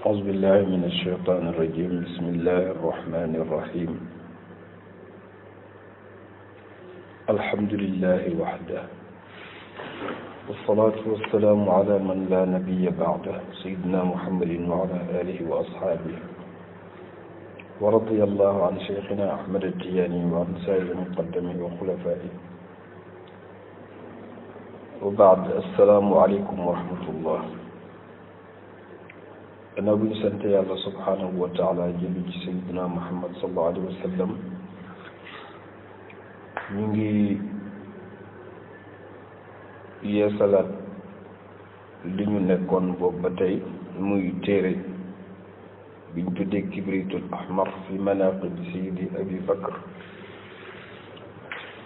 أعوذ بالله من الشيطان الرجيم بسم الله الرحمن الرحيم الحمد لله وحده والصلاة والسلام على من لا نبي بعده سيدنا محمد وعلى آله وأصحابه ورضي الله عن شيخنا أحمد التجاني وعن سائر مقدمه وخلفائه وبعد السلام عليكم ورحمة الله. gannaaw bi ñu sant yàlla subhanahu wa taala jëli ci sayyidina Muhammad sallallahu alayhi wa sallam ñu ngi yeesalaat li ñu nekkoon boobu ba tey muy téere biñ tuddee kibritul ahmar fi manaqib sayyidi abi bakr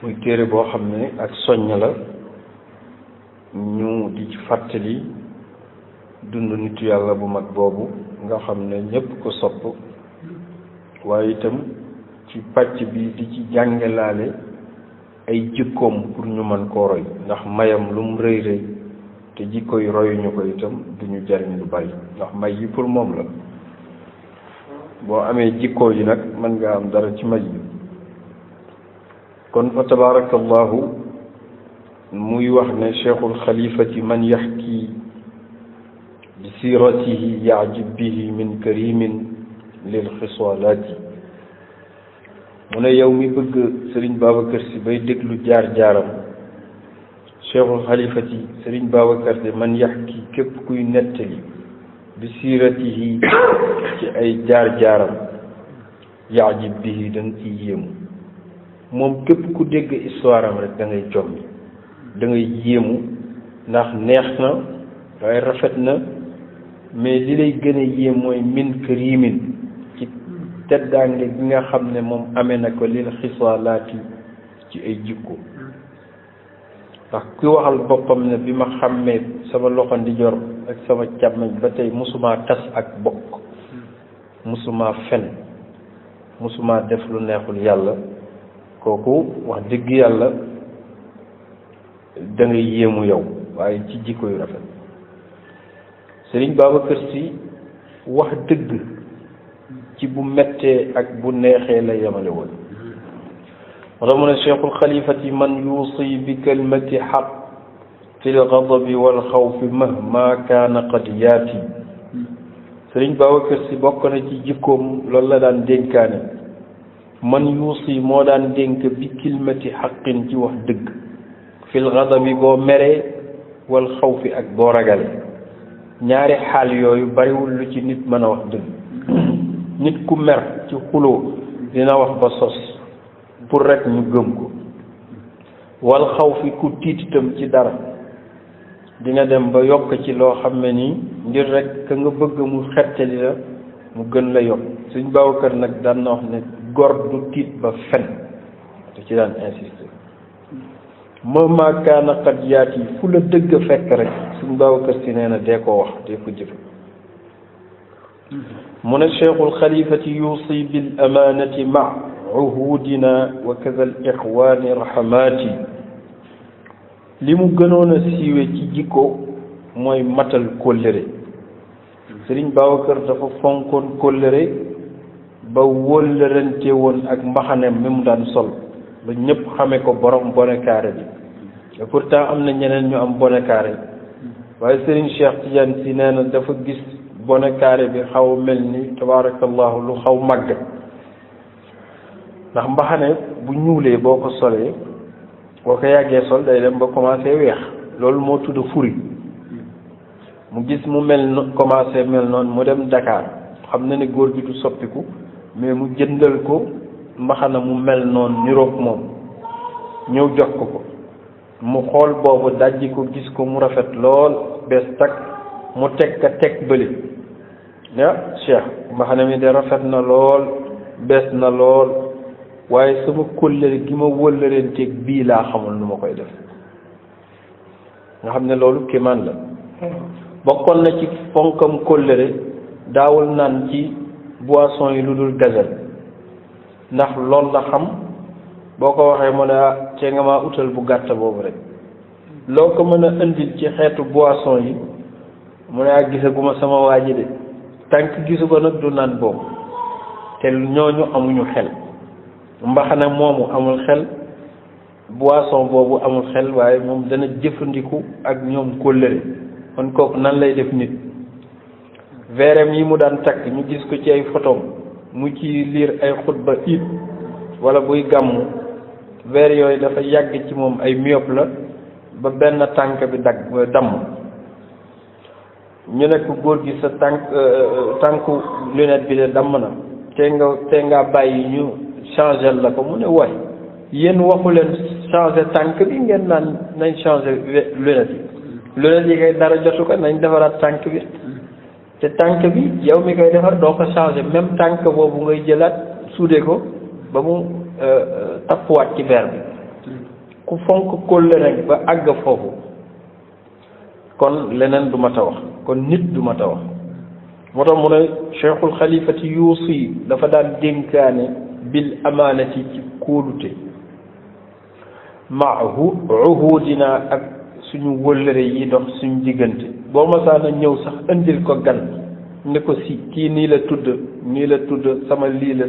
muy téere boo xam ne ak soññ la ñu di ci fàttali dund nitu yàlla bu mag boobu nga xam ne ñépp ko sopp waaye itam ci pàcc bi di ci jàngelaale ay jikkoom pour ñu mën koo roy ndax mayam lu mu rëy rëy te jikko yi royuñu ko itam duñu jariñ lu bari ndax may yi pour moom la boo amee jikko yi nag mën nga am dara ci may yi. kon fa tabarakallahu muy wax ne cheikhul xalifati man yaxki bi siiratihi yaajib bihi min karimin lil xiswalaati mu ne yow mi bëgg Serigne Babacar Sy bay déglu jaar-jaaram cheikhul xalifati Serigne Babacar Sy man yaxki képp kuy nettali bi siiratihi ci ay jaar-jaaram yaajib bihi da nga ciy yéemu moom képp ku dégg histoire am rek da ngay jommi da ngay yéemu ndax neex na waaye rafet na mais li lay gën a yéem mooy min karimin ci teddaange gi nga xam ne moom amee na ko lil xisaalaati ci ay jikko ndax ki waxal boppam ne bi ma xàmmee sama loxo ndijoor ak sama càmmoñ ba tey musuma tas ak bokk musuma fen musuma def lu neexul yàlla kooku wax dëgg yàlla da ngay yéemu yow waaye ci jikko yu rafet. Sëriñ Babacar Sy wax dëgg ci bu mettee ak bu neexee la yemale woon wala mu ne cheikhul xalifati man yuusi bi kalimati xaq fi lgadabi walxawfi mahma kaana qad yaati. Sëriñ Babacar Sy bokk na ci jikkoom loolu la daan dénkaane man yuusi moo daan dénk bi kalimati xaqin ci wax dëgg fi lgadabi boo meree wal xawfi ak boo ragale ñaari xaal yooyu bariwul lu ci nit mën a wax dëgg. nit ku mer ci xuloo dina wax ba sos pour rek ñu gëm ko wal xaw fi ku tiit itam ci dara dina dem ba yokk ci loo xam ne nii ngir rek ka nga bëgg mu xettali la mu gën la yokk. Sëñ Babacar nag daan na wax ne gor du tiit ba fen te ci daan insister ma kaana qad yaati fu la dëgg fekk rek Sëñ Babacar Sy nee na dee ko wax dee ko jëfe. mu ne cheikhul xalifati yuusi bil amaanati ma uhudina wa kaza al ixwaani rahamaati. li mu gënoon a siiwe ci jikko mooy matal kóllëre. Sëriñ Babacar dafa fonkoon kóllëre ba wóllërante woon ak mbaxaneem mi mu daan sol ba ñëpp xame ko borom bonekaare bi et pourtant am na ñeneen ñu am bonekaare waaye Serigne Cheikh Tidiane Sy nee na dafa gis bonekaare bi xaw mel ni tabaarakallahu lu xaw màgg ndax mbaxane bu ñuulee boo ko solee boo ko yàggee sol day dem ba commencé weex loolu moo tudd furi mu gis mu commencé mel noonu mu dem Dakar xam na ne góor gi du soppiku mais mu jëndal ko mbaxana mu mel noonu niroog moom ñëw jox ko mu xool boobu dajji ko gis ko mu rafet lool bees takk mu teg ka teg bëli Cheikh mbaxana mi de rafet na lool bees na lool waaye sama kóllëre gi ma wëllërenteeg bii laa xamul nu ma koy def nga xam ne loolu kéemaan la. bokkoon na ci fonkam kóllëre daawul naan ci boisson yi lu dul gazel ndax loolu la xam boo ko waxee mu ne cee nga maa utal bu gàtt boobu rek loo ko mën a indil ci xeetu boisson yi mu ne gisaguma sama waa ji de tànk gisu ko nag du naan boobu te ñooñu amuñu xel mbaxana moomu amul xel boisson boobu amul xel waaye moom dana jëfandiku ak ñoom kóllëre kon kooku nan lay def nit veerem yi mu daan takk ñu gis ko ci ay photom mu ci liir ay xutba it wala buy gàmmu veer yooyu dafa yàgg ci moom ay myope la ba benn tànk bi damm ñu ne ko góor gi sa tànku lunette bi de damm na te nga bàyyi ñu changer la ko mu ne waay yéen waxu leen changer tànk bi ngeen naan nañ changer lunette yi kay dara jotu ko nañ defaraat tànk bi te tànk bi yow mi koy defar doo ko changer même tànk boobu ngay jëlaat suude ko ba mu tappuwaat ci verre bi ku fonk kóllëre rek ba àgg foofu kon leneen du ma ta wax kon nit du ma ta wax moo tax mu ne cheikhul xalifati yuusi dafa daan dénkaane bil amaanati ci kóolute maahu uhudina ak suñu wëllëre yi dox suñu diggante boo masaana ñëw sax indil ko gan ne ko si kii nii la tudd sama lii la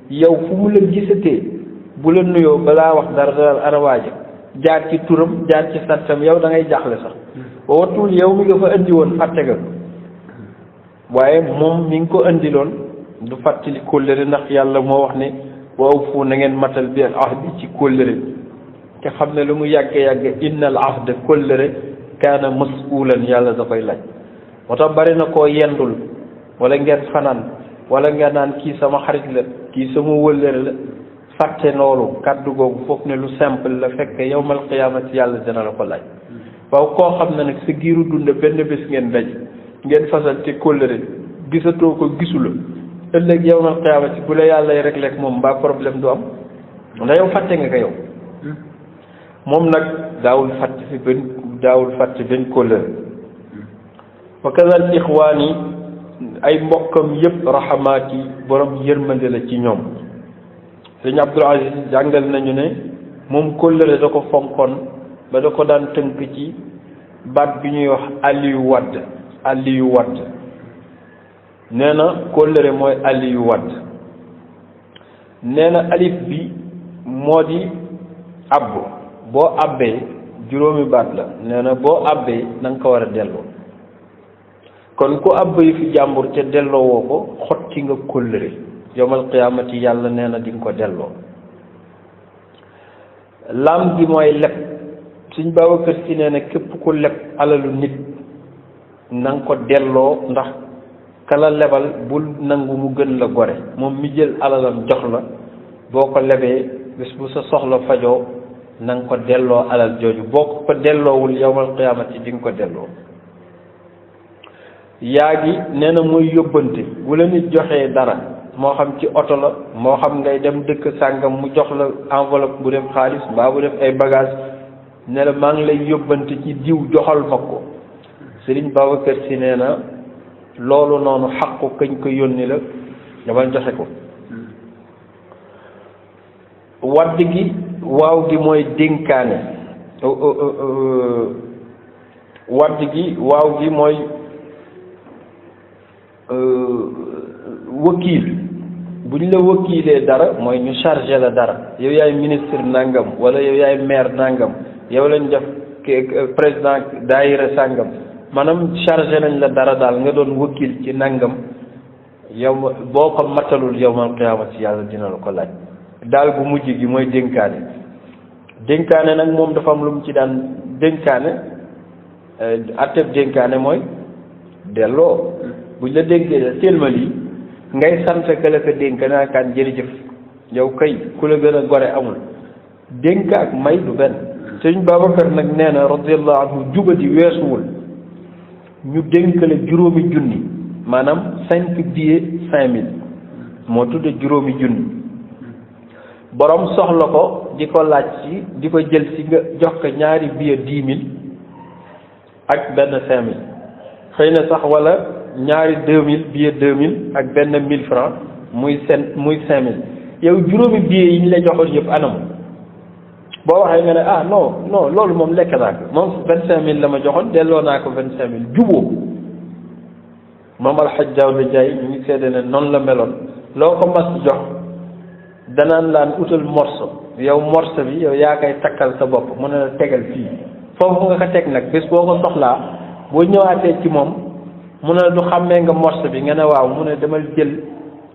yow fu mu la gisatee bu la nuyoo balaa wax dara arawaaja jaar ci turam jaar ci santam yow da ngay jaaxle sax ba wattul yow mi nga fa indi woon fàtte nga waaye moom mi ngi ko indiloon du fàttali kóllëre ndax yàlla moo wax ne waaw fu na ngeen matal bi al ahdi ci kóllëre te xam ne lu mu yàgg innal ahda kóllëre kaana mas'ulan yàlla da koy laaj moo tax bari na koo yendul wala ngeen fanaan wala nga naan kii sama xarit la kii sama wëllëre la fàtte loolu kàddu googu foog ne lu simple la fekk yawmal qiyaamati yàlla dina la ko laaj waaw koo xam ne nag sa giiru dund benn bés ngeen daj ngeen fasal te kóllëre gisatoo ko gisu la ëllëg yawmal qiyaamati bu la yàlla rek lekk moom mbaa problème du am ndax yow fàtte nga ko yow moom nag daawul fàtte benn kóllëre wa kazal ixwaan yi ay mbokkam yëpp raxamaat yi borom yërmande la ci ñoom sëñ Abdul Aziz jàngal nañu ne moom kóllëre da ko fonkoon ba da ko daan tënk ci baat bi ñuy wax Aliyu Wadd nee na kóllëre mooy Aliyu Wadd nee na alif bi moo di abb boo abbee juróomi baat la nee na boo abbee na nga ko war a delloo kon ku àbb yi fi jàmbur te delloo woo ko xotti nga kóllëre yawmal qiyaamati yàlla nee na di nga ko delloo laam gi mooy leb suñ Babacar Si nee na képp ku leb alalu nit na nga ko delloo ndax kala lebal bul nangu mu gën la gore moom mi jël alalam jox la boo ko lebee bés bu sa soxla fajoo na nga ko delloo alal jooju boo ko delloowul yawmal qiyaamati di nga ko delloo yaa gi nee na mooy yóbbante bu la nit joxee dara moo xam ci oto la moo xam ngay dem dëkk sàngam mu jox la enveloppe bu def xaalis mbaa bu def ay bagage ne la maa ngi lay yóbbante ci diw joxal ma ko Sëriñ Babacar Si nee na loolu noonu xaqu kañ ko yónni la dama joxe ko wadd gi waaw gi mooy dénkaane wadd gi waaw gi mooy wakiil bu ñu la wakiilee dara mooy ñu chargé la dara yow yaay ministre nangam wala yow yaay maire nangam yow lañ def président daayira sàngam maanaam chargé nañ la dara daal nga doon wakiil ci nangam yow boo ko matalul yawmal qiyaamati yàlla dina la ko laaj daal bu mujj gi mooy dénkaane nag moom dafa am lu mu ci daan dénkaane atteb dénkaane mooy delloo buñ la dénkee teel ma lii ngay sant ka la ko dénk naakaan jërëjëf yow kay ku la gën a gore amul dénk ak may du benn sëñ Babacar nag nee na radiyallahu anhu jubadi weesuwul ñu dénk la juróomi junni maanaam 5 billets 5000 moo tudde juróomi junni borom soxla ko di ko laaj ci di ko jël si nga jox ko ñaari billet 10 000 ak benn 5000 xëy na sax wala ñaari 2000 billet 2000 ak benn 1000 francs muy 5000 yow juróomi billet yi ñu la joxoon yëpp anam boo waxee nga ne non loolu moom lekk naa ko moom 25000 la ma joxoon delloo naa ko 25000 juboo moom alxaj Daawda Njaay ñu ngi seede ne noonu la meloon loo ko mas jox danaan laan utal morso yow morso bi yow yaa koy takkal sa bopp mu ne la tegal fii foofu nga ko teg nag bés boo ko soxlaa boo ñëwaatee ci moom mu ne la du xàmmee nga morso bi nga ne waaw mu ne demal jël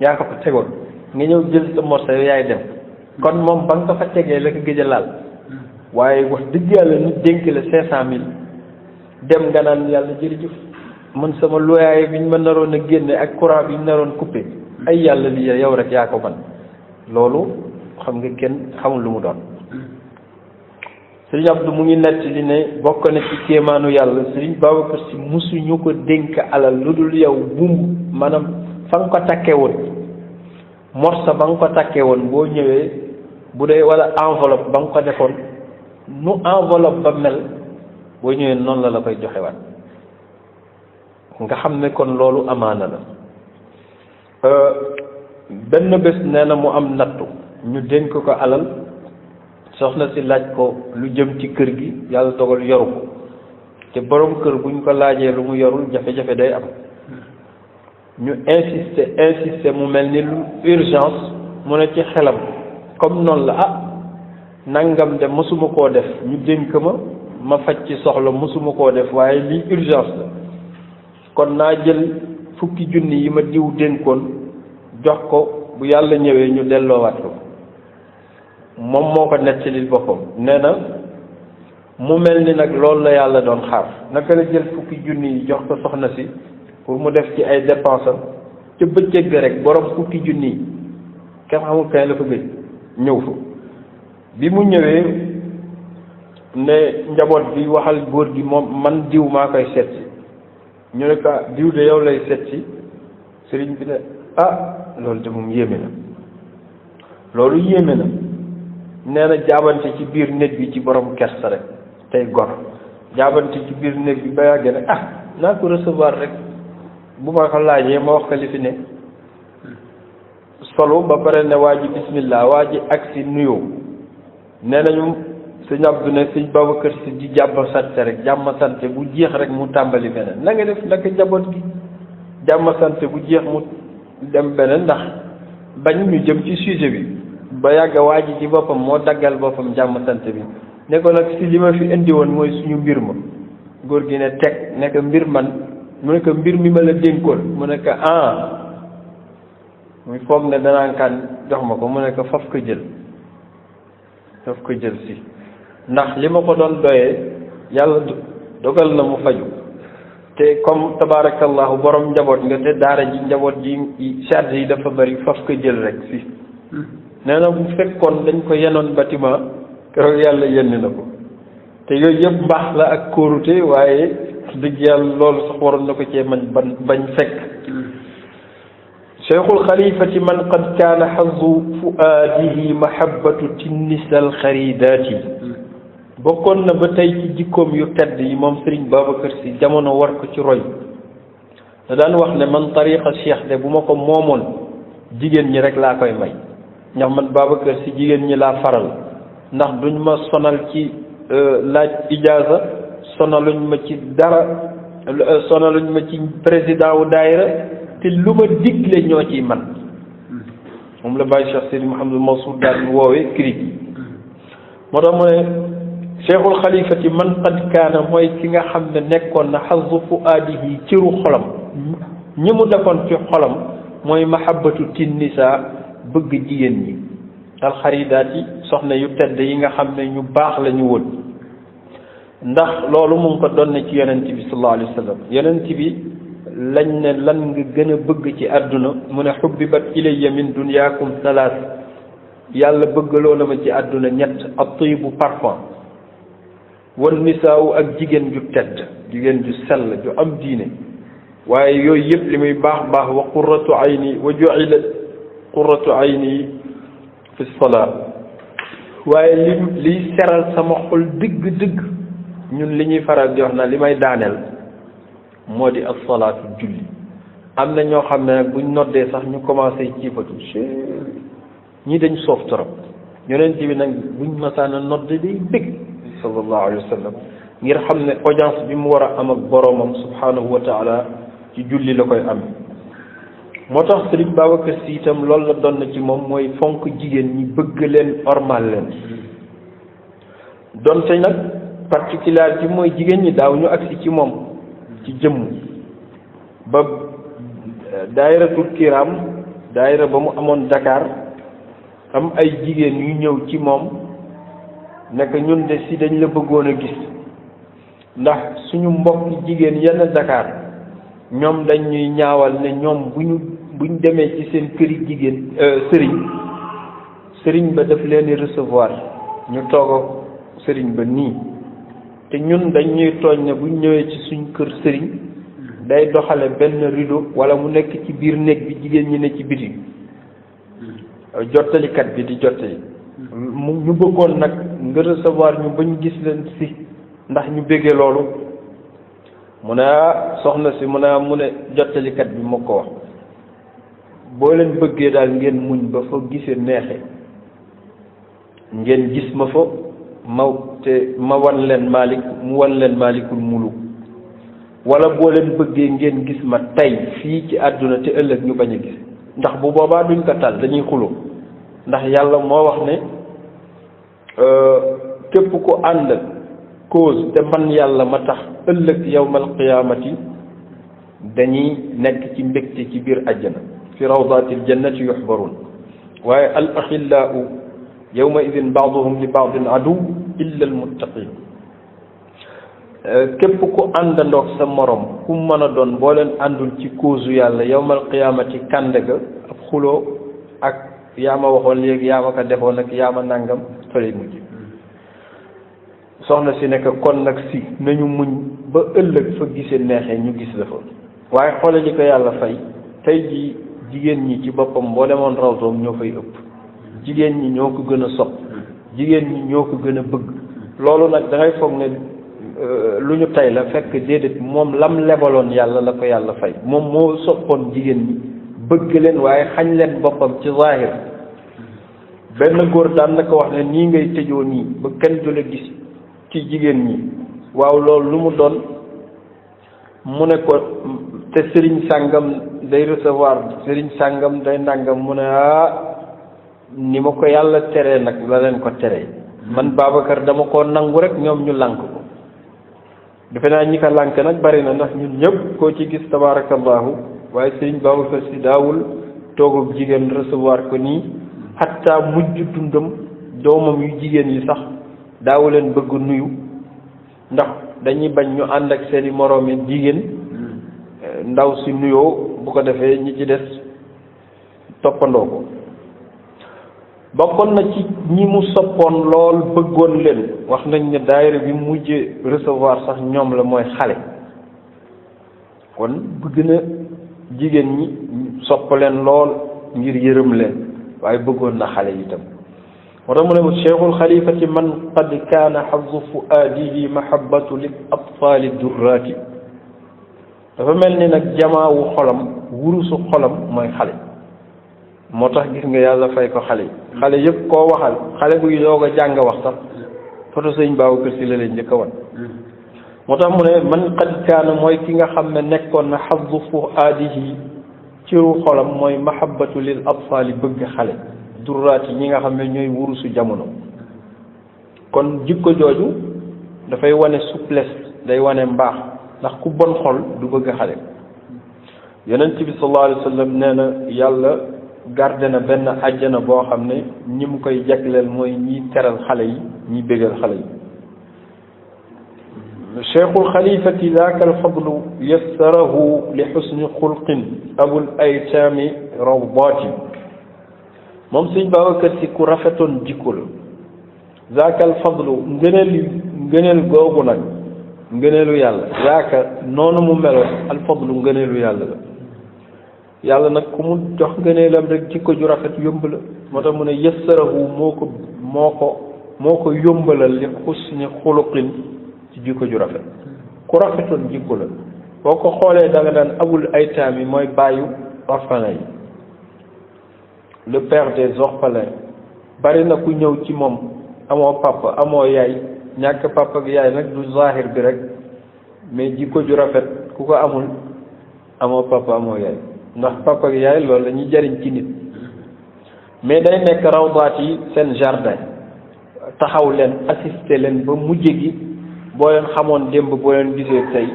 yaa ko fa tegoon nga ñëw jël sa morso yow yaay dem kon moom ba nga ko fa tegee la ko gëj a laal waaye wax dëgg yàlla nit dénk la 500000 dem nga naan yàlla jërëjëf man sama loyer bi ñu ma naroon a génne ak courant bi ñu naroon coupé ay yàlla lii yow rek yaa ko man loolu xam nga kenn xamul lu mu doon. Sëriñ Abdou mu ngi nett li ne bokk na ci kéemaanu yàlla Sëriñ Babacar Si musuñu ko dénk alal lu dul yow bumb maanaam fa nga ko takkee woon morsa ba nga ko takkee woon boo ñëwee bu dee wala enveloppe ba nga ko defoon nu enveloppe ba mel boo ñëwee noonu la koy joxewaat nga xam ne kon loolu amaana la. benn bés nee na mu am nattu ñu dénk ko alal soxna si laaj ko lu jëm ci kër gi yàlla dogal yoru ko te borom kër buñ ko laajee lu mu yorul jafe-jafe day am ñu insister mu mel ni lu urgence mu ne ci xelam comme noonu la nangam de mësuma koo def ñu dénk ma faj ci soxla mësuma koo def waaye lii urgence la kon naa jël fukki junni yi ma diw dénkoon jox ko bu yàlla ñëwee ñu delloowaat ko moom moo ko nettalil boppam nee na mu mel ni nag loolu la yàlla doon xaar naka la jël fukki junni yi jox ko soxna si pour mu def ci ay dépenses am ca bëccëg ga rek borom fukki junni yi kenn xamul kañ la fa gëj ñëw fa bi mu ñëwee ne njaboot bi waxal góor gi moom man diw maa koy seet si ñu ne ko diw de yow lay seet si sëriñ bi ne loolu de moom yéeme na loolu yéeme na nee na jaabante ci biir néeg bi ci borom kersa rek tey gor jaabante ci biir néeg bi ba yàggee ne naa ko recevoir rek bu ma ko laajee ma wax ko li fi ne solo ba pare ne waa ji bismillah waa ji agsi nuyoo nee nañu sëñ Abdou ne sëñ Babacar Si di jàmm sante rek jàmm sante bu jeex rek mu tàmbali beneen na nga def naka njaboot gi jàmm sante bu jeex mu dem beneen ndax bañ ñu jëm ci sujet bi ba yàgg waa ji ci boppam moo daggal boppam jàmm sante bi ne ko nag si li ma fi indi woon mooy suñu mbir ma góor gi ne teg ne ko mbir man mu ne ko mbir mi ma la dénkoon mu ne ko muy foog ne danaan kan jox ma ko mu ne ko faf ko jël si ndax li ma ko doon doyee yàlla dogal na mu faju te comme tabaarakallahu borom njaboot nga te daara ji njaboot ji charge yi dafa bari faf ko jël rek si nee na bu fekkoon dañ ko yenoon bâtiment keroog yàlla yenn na ko te yooyu yëpp mbaax la ak kóorute waaye dëgg yàlla loolu sax waroon na ko cee bañ fekk cheikhul xalifati man qad kaana xazu fuaadihi mahabbatu tinnisal xaridaati bokkoon na ba tey ci jikkoom yu tedd yi moom Sëriñ Babacar Si jamono war ko ci roy da daan wax ne man tariqa cheikh de bu ma ko moomoon jigéen ñi rek laa koy may ndax man Babacar Si jigéen ñi laa faral ndax duñ ma sonal ci laaj ijaaza sonaluñ ma ci dara sonaluñ ma ci président wu daayira te lu ma digle ñoo ciy man moom la bàyyi Cheikh Seydi Mouhamadou Mansour daan woowee cric moo tax mu ne cheikhul xalifati man qad kaana mooy ki nga xam ne nekkoon na xazu fuaadihi ciru xolam ñi mu defoon ci xolam mooy mahabbatu tinnisa bëgg jigéen ñi alxaridaat yi soxna yu tedd yi nga xam ne ñu baax la ñu woon ndax loolu mu ngi ko doon ne ci yonent bi sallallahu alayhi wa sallam yonent bi lañ ne lan nga gën a bëgg ci àdduna mu ne xubbibat ilayya min dunyaakum salaas yàlla bëggaloo na ma ci àdduna ñett at-tayyibu parfum wan nisaawu ak jigéen ju tedd jigéen ju sell ju am diine waaye yooyu yëpp li muy baax baax wa qurratu ayni wa ju'ilat qurratu ayni fi salaat waaye liy seral sama xol dëgg-dëgg ñun li ñuy faral di wax na li may daaneel moo di as-salaatu julli am na ñoo xam ne nag buñ noddee sax ñu commencé ciifatu ñii dañ soof trop yonent bi nag buñ masaana nodde day bëgg sallallahu alayhi wa sallam ngir xam ne audience bi mu war a am ak boroomam subhanahu wa taala ci julli la koy am. moo tax Sëriñ Babacar Si itam loolu la doon na ci moom mooy fonk jigéen ñi, bëgg leen, ormal leen. donte nag particularité mooy jigéen ñi daaw ñu agsi ci moom ci jëmm ba daayiratul kiram daayira ba mu amoon Dakar am ay jigéen yu ñëw ci moom nekk ñun de si dañ la bëggoon a gis ndax suñu mbokk jigéen yenn Dakar ñoom dañ ñuy ñaawal ne ñoom buñ demee ci seen këri jigéen sëriñ ba daf leen di recevoir ñu toog sëriñ ba nii te ñun dañ ñuy tooñ ne buñ ñëwee ci suñ kër sëriñ day doxale benn rideau wala mu nekk ci biir néeg bi jigéen ñi ne ci biti jottalikat bi di jottali ñu bëggoon nag nga recevoir ñu bañ gis leen si ndax ñu bëggee loolu mu ne soxna si mu ne jottalikat bi moo ko wax boo leen bëggee daal ngeen muñ ba fa gisee neexe ngeen gis ma fa ma wan leen Malik mu wan leen Malikul Muluk wala boo leen bëggee ngeen gis ma tey fii ci àdduna te ëllëg ñu bañ a gis ndax bu boobaa duñ ko tal dañuy xuloo ndax yàlla moo wax ne képp ku ànd cause te man yàlla ma tax ëllëg yawmal qiyaamati dañuy nekk ci mbégte ci biir àjjana fi rawdatil jannati yuxbaruun waaye al axillaau yawma idin baaduhum li baadin aduw illa al muttaqin képp ku àndandoog sa morom ku mën a doon boo leen àndul ci cause yàlla yawmal qiyaamati kànd ga ab xuloo ak yaa ma waxoon léegi yaa ma ko defoon ak yaa ma nàngam fële mujj soxna si nekk kon nag si nañu muñ ba ëllëg fa gisee neexee ñu gis la fa waaye xoole li ko yàlla fay tey ji jigéen ñi ci boppam boo demoon rawtoom ñoo fay ëpp jigéen ñi ñoo ko gën a sopp jigéen ñi ñoo ko gën a bëgg loolu nag da ngay foog ne lu ñu tey la fekk déedéet moom lam lebaloon yàlla la ko yàlla fay moom moo soppoon jigéen ñi bëgg leen waaye xañ leen boppam ci zahir benn góor daan na ko wax ne nii ngay tëjoo nii ba kenn du la gis ci jigéen ñi waaw loolu lu mu doon mu ne ko te sëriñ sàngam day recevoir sëriñ sàngam day nàngam mu ne ni ma ko yàlla teree nag la leen ko teree man Babacar dama ko nangu rek ñoom ñu lànk ko defe naa ñi ko lànk nag bari na ndax ñun ñëpp koo ci gis tabarakallahu waaye sëriñ Babacar si daawul toogub jigéen recevoir ko nii xatta mujj dundam doomam yu jigéen yi sax daawu leen bëgg nuyu ndax dañuy bañ ñu ànd ak seeni moroomi jigéen ndaw si nuyoo bu ko defee ñi ci des toppandoo ko bokkoon na ci ñi mu soppoon lool bëggoon leen wax nañ ne daayira bi mujjee recevoir sax ñoom la mooy xale kon bëgg na jigéen ñi sopp leen lool ngir yërëm leen waaye bëggoon na xale itam moo tax mu ne cheikhul xalifati man qad kaana xazu fuaadihi mahabatu lil atfaali durraati dafa mel ni nag jamaawu xolam wurusu xolam mooy xale moo tax gis nga yàlla fay ko xale yi xale yëpp koo waxal xale buy doog a jàng wax sax foto sëñ Babacar Si la leen njëkk a wan moo tax mu ne man qad kaana mooy ki nga xam ne nekkoon na xazu fuaadihi ciru xolam mooy mahabatu lil atfaali bëgg xale durraat yi ñi nga xam ne ñooy wurusu jamono kon jikko jooju dafay wane souplesse day wane mbaax ndax ku bon xol du bëgg xale yonent bi sallallahu alayhi wa sallam nee na yàlla garde na benn àjjana boo xam ne ñi mu koy jagleel mooy ñiy teral xale yi ñiy bégal xale yi cheikhul xalifati daaka alfadlu yassarahu li xusni xulqin abul aytaami rawdaati moom sëñ Babacar Si ku rafetoon jikko la zaaka alfadlu ngëneel googu nag ngëneelu yàlla zaaka noonu mu meloon alfadlu ngëneelu yàlla la yàlla nag ku mu jox ngëneelam rek jikko ju rafet yomb la moo tax mu ne yassarahu moo ko yombalal li xusni xuluqin ci jikko ju rafet ku rafetoon jikko la boo ko xoolee da nga daan abul aytaam yi mooy bàyyu orphelin yi le père des orphelins bari na ku ñëw ci moom amoo papa amoo yaay ñàkk papa ak yaay nag du zahir bi rek mais jikko ju rafet ku ko amul amoo papa amoo yaay ndax papa ak yaay loolu la ñuy jariñ ci nit mais day nekk rawdaat yi seen jardin taxaw leen assister leen ba mujj gi boo leen xamoon démb boo leen gisee tey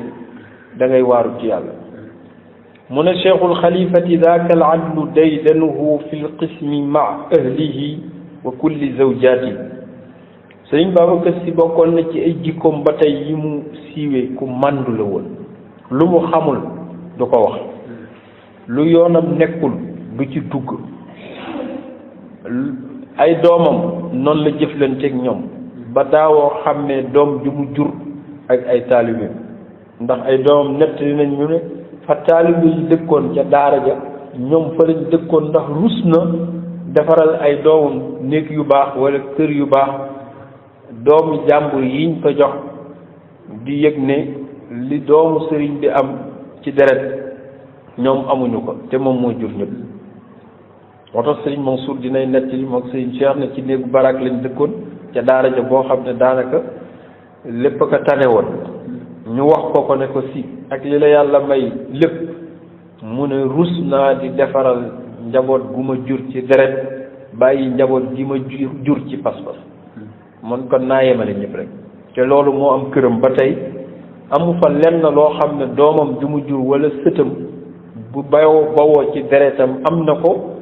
da ngay waaru ci yàlla mu ne cheikhul xalifati daaka al adlu daydanuhu fi l qismi ma ahlihi wa kulli zawjaati sëriñ Babacar Si bokkoon na ci ay jikkoom ba tey yi mu siiwee ku màndu la woon lu mu xamul du ko wax lu yoonam nekkul du ci dugg ay doomam noonu la jëflanteeg ñoom ba daawoo xam ne doom ju mu jur ak ay taalibeem ndax ay doomam nettali nañ ñu ne fa taalibe yi dëkkoon ca daara ja ñoom fa lañ dëkkoon ndax rus na defaral ay doomam néeg yu baax wala kër yu baax doomi jàmbur yiñ ko jox di yëg ne li doomu sëriñ bi am ci deret ñoom amuñu ko te moom moo jur ñëpp moo tax sëriñ Mansour dinay nettali moom sëriñ Cheikh ne ci néegu barak lañ dëkkoon ca daara ja boo xam ne daanaka lépp ko tane woon ñu wax ko ne ko si ak li la yàlla may lépp mu ne rus naa di defaral njaboot gu ma jur ci deret bàyyi njaboot gi ma jur ci pas-pas man kon naa yemale ñëpp rek te loolu moo am këram ba tey amu fa lenn loo xam ne doomam ju mu jur wala sëtam bu bawoo ci deretam am na ko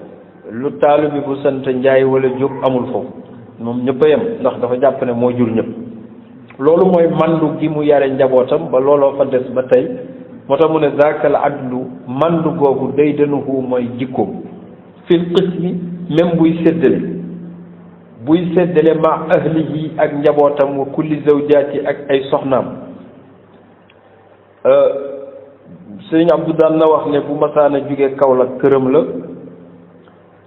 lu taalibe bu sant Njaay wala Jóob amul foofu moom ñëpp a yem ndax dafa jàpp ne moo jur ñëpp loolu mooy mandu gi mu yare njabootam ba looloo fa des ba tey moo tax mu ne zaakal adlu mandu googu day danuhu mooy jikkoom fil qismi même buy séddale ma ahlihi ak njabootam wa kulli zawjaati ak ay soxnaam sëriñ Abdou daan na wax ne bu masaana jóge Kaolack këram la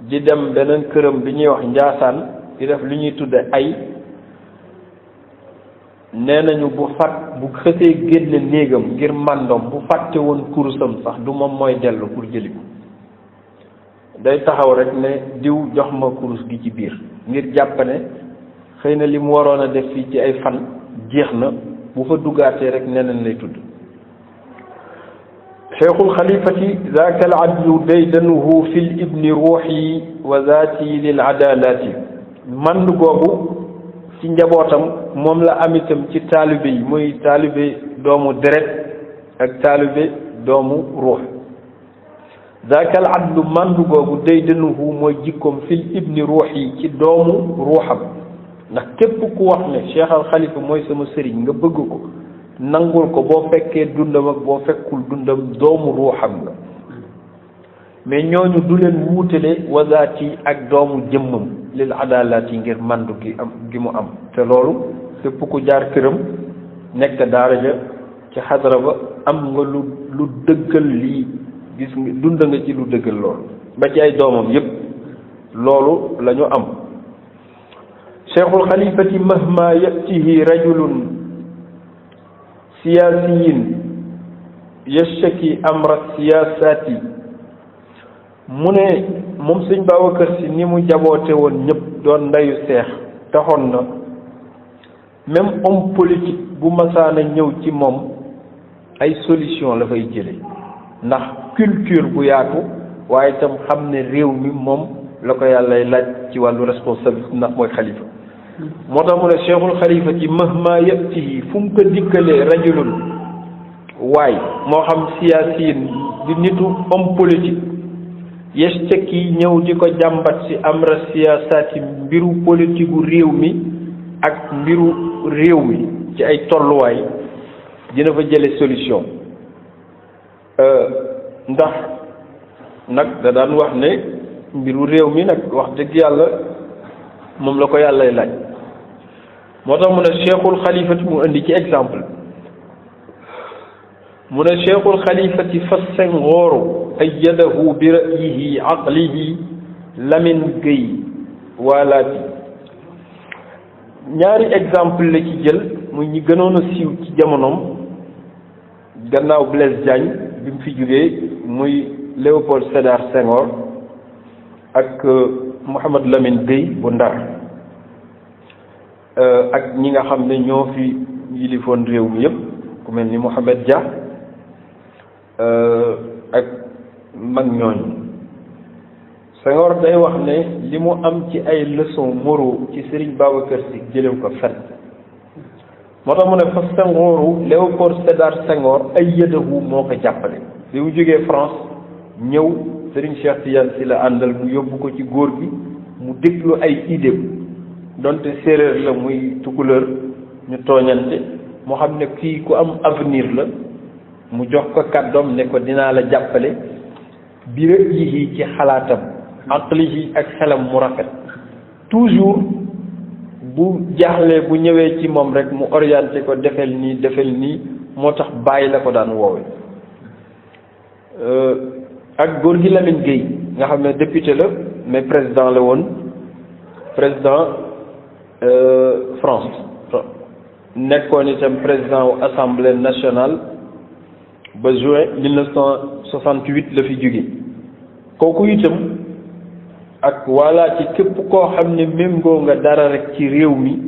di dem beneen këram bi ñuy wax Njaasaan di def li ñuy tudde ay nee nañu bu xësee génne néegam ngir màndoom bu fàtte woon kurusam sax du moom mooy dellu pour jëli ko day taxaw rek ne diw jox ma kurus gi ci biir ngir jàpp ne xëy na li mu waroon a def fii ci ay fan jeex na bu fa duggaatee rek neneen lay tudd cheikhul xalifati zaaka al adlu daydanuhu fi l ibni ruuxi wa zaati lil adalaati mand googu ci njabootam moom la am itam ci taalibe yi muy taalibe doomu deret ak taalibe doomu ruux zaaka al adlu mand googu daydanuhu mooy jikkoom fil ibni ruuxi ci doomu ruuxam ndax képp ku wax ne cheikh al xalifa mooy sama sëriñ nga bëgg ko nangul ko boo fekkee dundam ak boo fekkul dundam doomu ruuxam nga mais ñooñu du leen wuutale wazaati ak doomu jëmmam lil adalaati ngir mandu gi mu am te loolu képp ku jaar këram nekk daara ja ci xadara ba am nga lu dëggal lii gis nga dund nga ci lu dëggal loolu ba ci ay doomam yépp loolu la ñu am cheikhul xalifati mahma yatihi rajulun siyaasiyin yashaki amra siyaasati mu ne moom sëñ Babacar Si ni mu jaboote woon ñëpp doon ndeyu seex taxoon na même homme politique bu masaana ñëw ci moom ay solution la fay jële ndax culture bu yaatu waaye itam xam ne réew mi moom la ko yàllay laaj ci wàllu responsabilité ndax mooy xalifa moo tax mu ne cheikhul xalifa ci mahma yatihi fu mu ko dikkalee rajulun waay moo xam siyaasiyin di nitu homme politique yesteki ñëw di ko jàmbat ci amra siyaasaati mbiru politique gu réew mi ak mbiru réew mi ci ay tolluwaay dina fa jële solution ndax nag da daan wax ne mbiru réew mi nag wax dëgg yàlla moom la ko yàllay laaj moo tax mu ne cheikhul xalifati mu indi ci exemple mu ne cheikhul xalifati fa Senghor ayyadahu bi ra'yihi aqlihi Lamine Gueye waalaati ñaari exemple la ci jël muy ñi gënoon a siiw ci jamonoom gannaaw Blaise Diagne bi mu fi jógee muy Léopold Sédar Senghor ak Mouhamad Lamine Gueye bu Ndar ak ñi nga xam ne ñoo fi yilifoon réew mi yëpp ku mel ni Mohamed Dia ak mag ñooñu. Senghor day wax ne li mu am ci ay leçon moraux ci Serigne Babacar Sy jëlew ko fenn moo tax mu ne fa Senghooru Léopold Sédar Senghor ay yëdahu moo ko jàppale bi mu jógee France ñëw Serigne Cheikh Tidiane Sy la àndal mu yóbbu ko ci góor gi mu déglu ay idée donte séeréer la muy tukulóor ñu tooñante mu xam ne kii ku am avenir la mu jox ko kàddoom ne ko dinaa la jàppale bi rek yi ci xalaatam aqlihi ak xelam mu rafet toujours bu jaaxlee bu ñëwee ci moom rek mu orienté ko defel nii moo tax bàyyi la ko daan woowe ak góor gi Lamine Gueye nga xam ne député la mais président la woon président France nekkoon itam président wu assemblée nationale ba juin 1968 la fi jóge kooku itam ak walla ci képp koo xam ne méngoo nga dara rek ci réew mi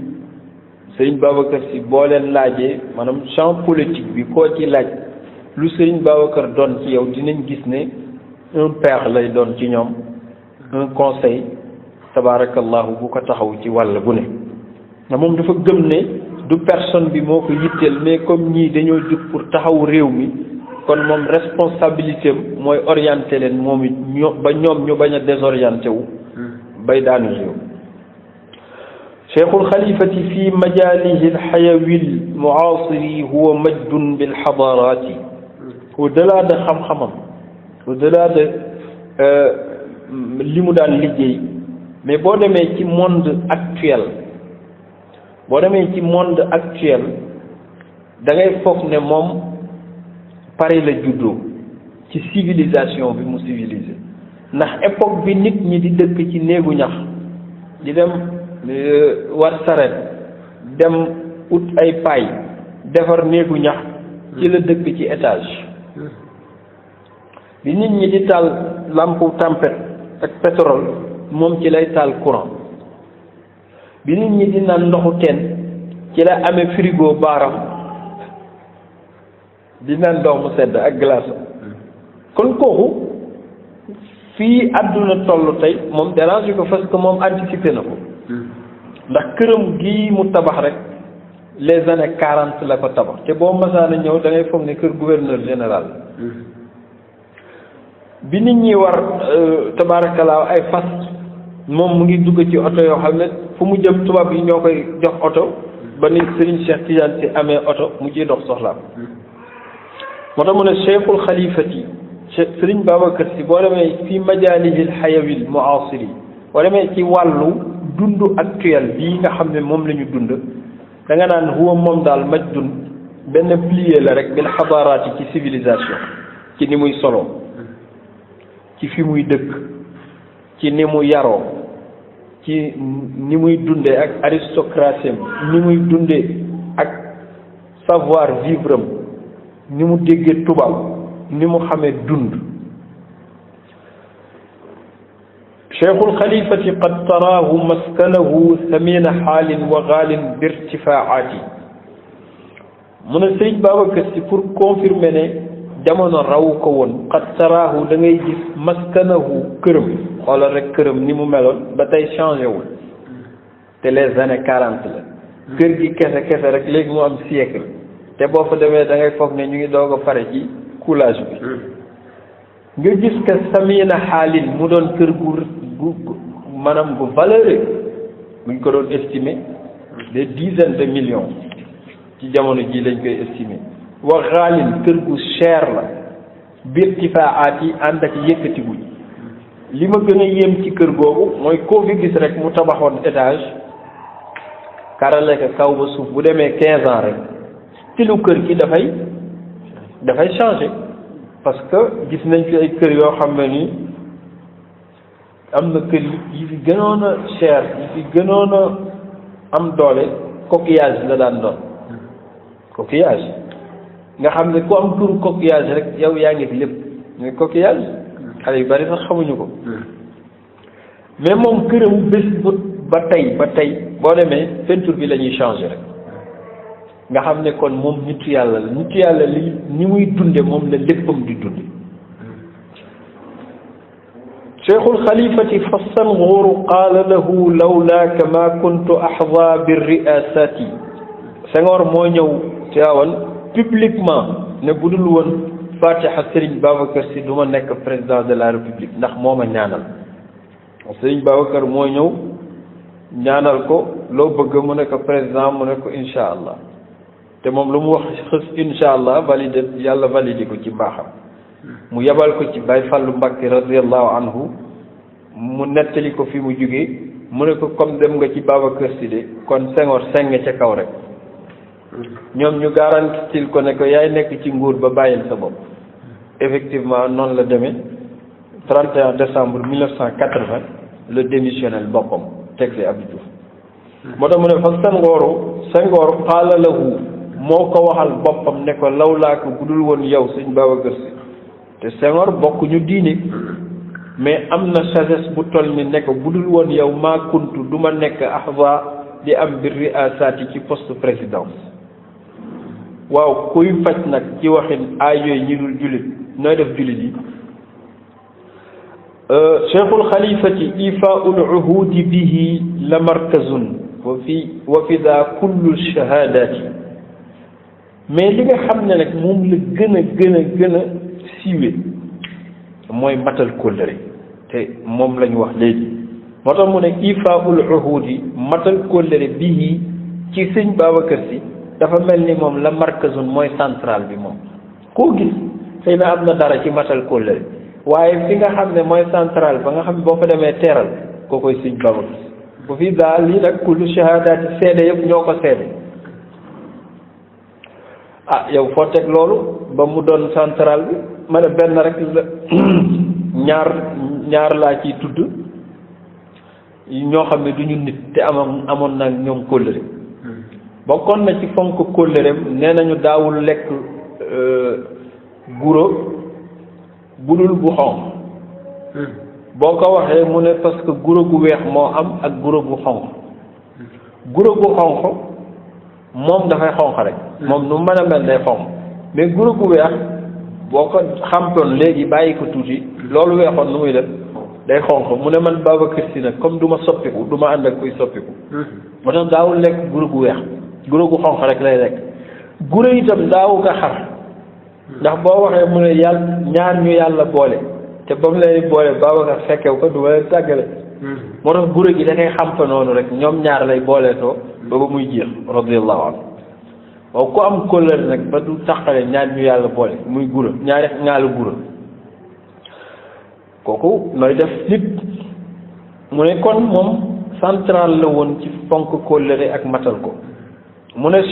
Serigne Babacar Sy boo leen laajee maanaam champ politique bi koo ci laaj lu Serigne Babacar doon ci yow dinañ gis ne un père lay doon ci ñoom un conseil tabarakallahu bu ko taxaw ci wàll bu ne nga moom dafa gëm ne du personne bi moo ko yitteel mais comme ñii dañoo jug pour taxaw réew mi kon moom responsabilité am mooy orienté leen moom it ba ñoom ñu bañ a désorienté wu bay daanu réew cheikhul xalifati fi majalihi alxayawil muasiri huwa majdun bil xadarati au delà de xam-xamam au delà de li mu daan liggéey mais boo demee ci monde actuel da ngay foog ne moom Paris la juddoo ci civilisation bi mu civilisé ndax époque bi nit ñi di dëkk ci néegu ñax di dem war saret dem ut ay paille defar néegu ñax ci la dëkk ci étage bi nit ñi di taal lampe tempête ak pétrole moom ci lay taal courant bi nit ñi di naan ndoxu teen ci la amee frigo baaram di naan ndox mu sedd ak glace kon kooku fii àdduna toll tey moom dérange ko parce que moom anticipé na ko ndax këram gii mu tabax rek les années 40 la ko tabax te boo masaana ñëw da ngay foog ne kër gouverneur général bi nit ñi war tabarakalaa ay fas moom mu ngi dugg ci oto yoo xam ne fu mu jëm tubaab yi ñoo koy jox oto ba ni Serigne Cheikh Tidiane Sy amee oto mu ciy dox soxlaam moo tax mu ne cheikhul xalifati Serigne Babacar Sy boo demee fi majaalihil xayawil muasiri boo demee ci wàllu dund actuel bii nga xam ne moom la ñu dund da nga naan huwa moom daal majdun benn plié la rek bil xadaaraati ci civilisation ci ni muy solo ci fi muy dëkk ci ni mu yaroo ci ni muy dundee ak aristocratie ni muy dundee ak savoir vivre am ni mu déggee tubaab ni mu xamee dund cheikhul xalifati qad taraahu maskanahu samina xaalin wa xaalin birtifaati mu ne Sëriñ Babacar Sy pour confirmer ne jamono raw ko woon qad taraahu da ngay gis maskanahu këram xoolal rek këram ni mu meloon ba tey changé wul te les années 40 la kër gi kese rek léegi mu am siècle te boo fa demee da ngay foog ne ñu ngi doog a pare ci coulage bi nga gis que samina xaalin mu doon kër gu maanaam gu valeureux buñ ko doon estimer des dizaines de millions ci jamono ji lañ koy estimer wa xaalin kër gu cher la birtifaat yi ànd ak yëkkati guñ li ma gën a yéem ci kër googu mooy koo fi gis rek mu tabaxoon étage karale ka kaw ba suuf bu demee 15 ans rek stilu kër gi dafay changer parce que gis nañ fi ay kër yoo xam ne ni am na kër yi fi gënoon a cher yi fi gënoon a am doole coquillage la daan doon coquillage nga xam ne ku am turu coquillage rek yow yaa ngi fi lépp mais coquillage xale yu bari sax xamuñu ko mais moom këram bés ba tey boo demee peinture bi la ñuy changer rek nga xam ne kon moom nitu yàlla li ni muy dunde moom la léppam di dunde cheikhul xalifati fa Senghor qaala lahu lawlaaka ma kuntu axda bi riasati. Senghor moo ñëw Tiwaawan publiquement ne bu dul woon Fatiha Serigne Babacar Sy du ma nekk président de la république ndax moo ma ñaanal. Serigne Babacar moo ñëw ñaanal ko loo bëgg mu ne ko président mu ne ko incha allah te moom lu mu wax xës incha allah validé yàlla validé ko ci mbaaxam. mu yebal ko ci Baye Fallou Mbacké radiallahu anhu mu nettali ko fi mu jógee mu ne ko comme dem nga ci Babacar Sy de kon Senghor seng ca kaw rek ñoom ñu garantil ko ne ko yaay nekk ci nguur ba bàyyil sa bopp. Effectivement noonu la demee 31 décembre 1980 le démissionnel boppam teg fi Abdou Diouf. moo tax mu ne fa Senghor qaala lahu moo ko waxal boppam ne ko lawlaa ko budul woon yow sëñ Babacar Sy. te Senghor bokk ñu diine mais am na sagesse bu toll ni ne ko budul woon yow maa kuntu du ma nekk ahva di am bir riasaati ci poste présidence. waaw kuy faj nag ci waxin ay yooyu ñi dul jullit nooy def jullit yi. cheikhul xalifati ifaul uhudi bihi la markazun wa fi daa kullu shahadaati. mais li nga xam ne nag moom la gën a siiwe mooy matal kóllëre te moom la ñu wax léegi moo tax mu ne ifaul uhudi matal kóllëre bii ci sëñ Babacar Sy dafa mel ni moom la markazun mooy central bi moom koo gis xëy na am na dara ci matal kóllëre waaye fi nga xam ne mooy central ba nga xam ne boo fa demee teeral koo koy sëñ Babacar Sy bu fi daal lii nag kullu shahadaati seede yëpp ñoo ko seede. ah yow foo teg loolu ba mu doon central bi ma ne benn rek la ñaar laa ciy tudd ñoo xam ne du ñu nit te amoon na ñoom kóllëre bokkoon na ci fonk kóllëreem nee nañu daawul lekk guro budul bu xonq boo ko waxee mu ne parce que guro gu weex moo am ak guro gu xonq guro gu xonq moom dafay xonq rek moom nu mën a mel day xonq mais guro gu weex boo ko xamtoon léegi bàyyi ko tuuti loolu weexoon nu muy def day xonq mu ne man Babacar Sy nag comme du ma soppiku du ma ànd ak kuy soppiku moo tax daawul lekk guro gu weex guro gu xonq rek lay lekk guro itam daawu nga xar ndax boo waxee mu ne yàlla ñaar ñu yàlla boole te ba mu lay boole Babacar fekkew ko du ma leen tàggale moo tax guro gi da koy xam fa noonu rek ñoom ñaar lay booleetoo ba ba muy jeex radiyallahu anhu waaw ku am kóllëre nag ba du taxale ñaar ñu yàlla boole muy guro ñaari ñaalu guro kooku nooy def nit mu ne kon moom central la woon ci fonk kóllëre ak matal ko mu ne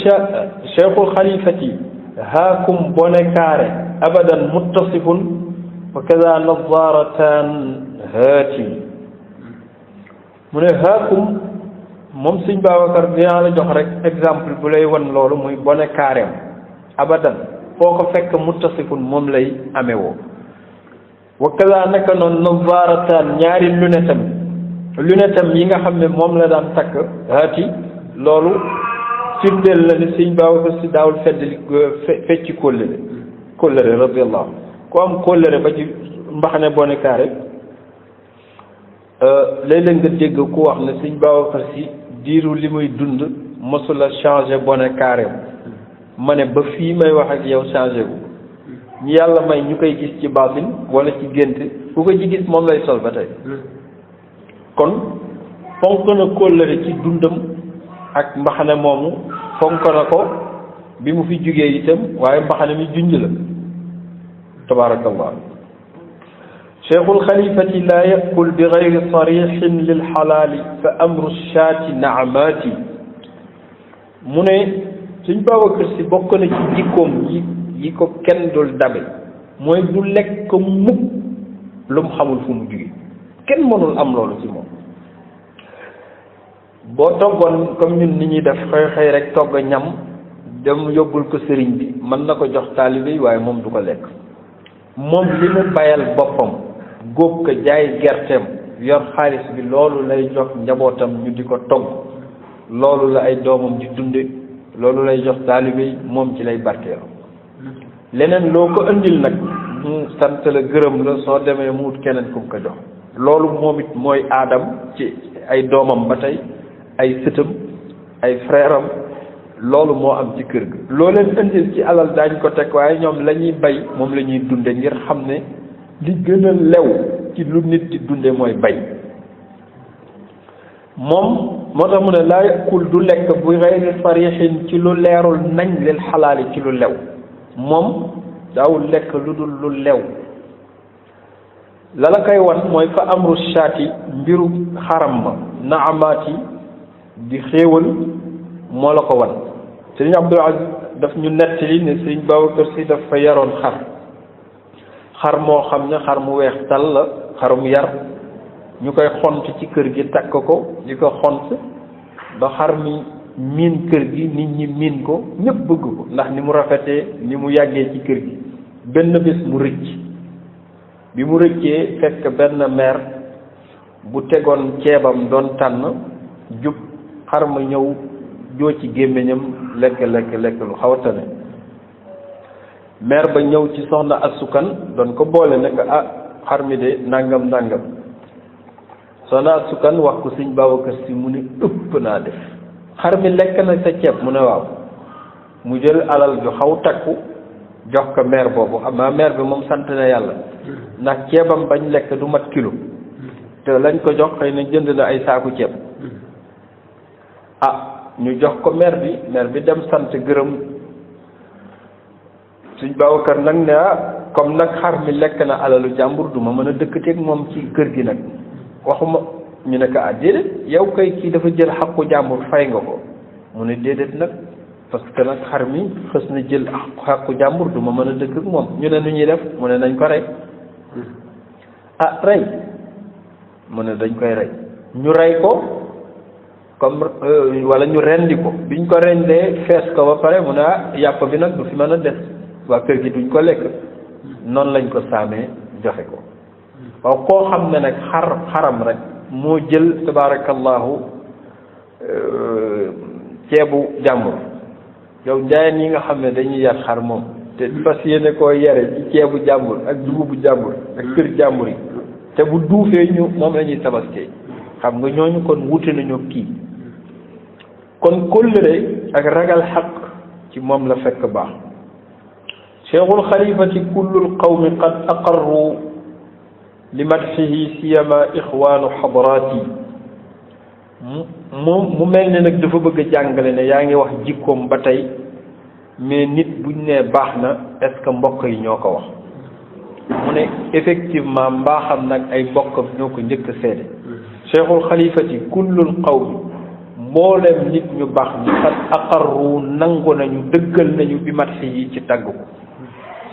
cheikhul xalifati haakum bone kaare abadan muttasifun wa kada nazaratan haati mu ne haakum moom sëñ Babacar dinaa la jox rek exemple bu lay wan loolu muy bone kaareem abadan foo ko fekk muttasifun moom lay amee woo wa kaza naka noonu nazaratan ñaari lunetam yi nga xam ne moom la daan takk haati loolu firndeel la ni sëñ Babacar Sy daawul fecci kóllëre radiyallahu ku am kóllëre ba ci mbaxane bone kaare léeg-léeg nga dégg ku wax ne sëñ Babacar Sy diiru li muy dund mosula changé bone kaare ma ne ba fii may wax ak yow changé gu ñu yàlla may ñu koy gis ci baatin wala ci gént ku ko ci gis moom lay sol ba tey kon fonk na kóllëre ci dundam ak mbaxane moomu fonk na ko bi mu fi jugee itam waaye mbaxane mi junj la tabaarakallah cheikhul xalifati laa yakul bi gayri sarixin lil xalaali fa amru shaati naamaati mu ne suñ Babacar Sy bokk na ci jikkoom yi ko kenn dul dabe mooy du lekk ko mukk lu mu xamul fu mu jugee kenn mënul am loolu ci moom boo toggoon comme ñun ni ñuy def xëy rek togg ñam dem yóbbul ko sëriñ bi mën na ko jox taalibe yi waaye moom du ko lekk moom li mu bayal boppam góob ko jaay gerteem yor xaalis bi loolu lay jox njabootam ñu di ko togg loolu la ay doomam di dunde loolu lay jox taalibe yi moom ci lay barkeelu leneen loo ko indil nag mu sant la gërëm la soo demee mu wut keneen ku ko jox loolu moom it mooy aadam ci ay doomam ba tey ay sëtam ay frère am loolu moo am ci kër gi loo leen indil ci alal daañ ko teg waaye ñoom la ñuy bay moom la ñuy dunde ngir xam ne li gën a lew ci lu nit di dunde mooy bay moom moo tax mu ne laa yakul du lekk bu gayri sarixin ci lu leerul nañ lil xalaali ci lu lew moom daawul lekk lu dul lu lew la la koy wan mooy fa amru shaati mbiru xaram ma naamaati di xéewal moo la ko wan sëriñ Abdul Aziz daf ñu nettali ne sëriñ Babacar Si daf fa yaroon xar moo xam ne xar mu weex tal la xarum yar ñu koy xont ci kër gi takk ko di ko xont ba xar mi miin kër gi nit ñi miin ko ñëpp bëgg ko ndax ni mu rafetee ni mu yàggee ci kër gi benn bés mu rëcc bi mu rëccee fekk benn meer bu tegoon ceebam doon tànn jub xar ma ñëw joo ci gémmiñam lekk lu xaw a tane meer ba ñëw ci soxna asukan doon ko boole ne ko ah xar mi de nangam soxna asukan wax ko sëñ Babacar Si mu ne ëpp naa def xar mi lekk na sa ceeb mu ne waaw mu jël alal ju xaw takku jox ko meer boobu xam naa meer bi moom sant na yàlla ndax ceebam bañ lekk du mat kilo te lañ ko jox xëy na jënd na ay saaku ceeb ñu jox ko meer bi dem sant gërëm suñ Babacar nag ne comme nag xar mi lekk na alalu jàmbur du ma mën a dëkkateeg moom ci kër gi nag waxuma ñu ne ko déedéet yow kay kii dafa jël xaqu jàmbur fay nga ko mu ne déedéet nag parce que nag xar mi xës na jël xaqu jàmbur du ma mën a dëkk ak moom ñu ne nu ñuy def mu ne nañ ko rey rey mu ne dañ koy rey ñu rey ko comme wala ñu rendi ko biñ ko rendee fees ko ba pare mu ne yàpp bi nag du fi mën a des waa kër gi duñ ko lekk noonu lañ ko saamee joxe ko waaw koo xam ne nag xaram rek moo jël tabarakallahu ceebu jàmbur yow njaayeen yi nga xam ne dañuy yar xar moom te fas yéene koo yare ci ceebu jàmbur ak dugubu jàmbur ak kër jàmbur yi te bu duufee ñu moom la ñuy tabaskee xam nga ñooñu kon wute nañu kii kon kóllëre ak ragal xaq ci moom la fekk baax cheikhul xalifati kullul qawmi qad aqarru li madxihi siyama ixwaanu xadraati mu mel ne nag dafa bëgg a jàngale ne yaa ngi wax jikkoom ba tey mais nit buñ nee baax na est-ce que mbokk yi ñoo ko wax mu ne effectivement mbaaxam nag ay mbokkam ñoo ko njëkk a seede cheikhul xalifati kullul qawmi mboolem nit ñu baax ñi qad aqarru nangu nañu dëggal nañu bi madxihi ci tagg ko